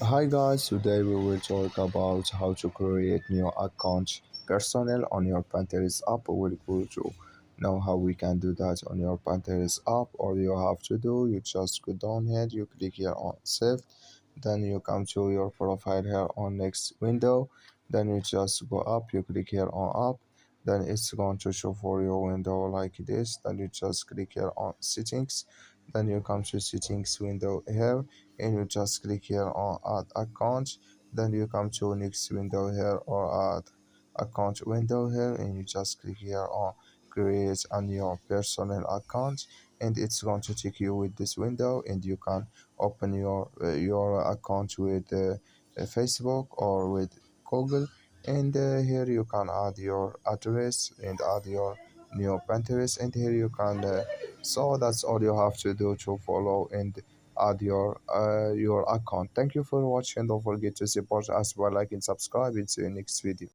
Hi guys, today we will talk about how to create new account personnel on your Pinterest app. We'll go to know how we can do that on your Pinterest app. All you have to do, you just go down here, you click here on save, then you come to your profile here on next window, then you just go up, you click here on app, then it's going to show for your window like this, then you just click here on settings, then you come to settings window here and you just click here on add account, then you come to next window here or add account window here and you just click here on create a new personal account, and it's going to take you with this window and you can open your account with Facebook or with Google, and here you can add your address and add your new Pinterest, and here you can so that's all you have to do to follow and add your account. Thank you for watching. Don't forget to support us by liking, subscribe, and see you next video.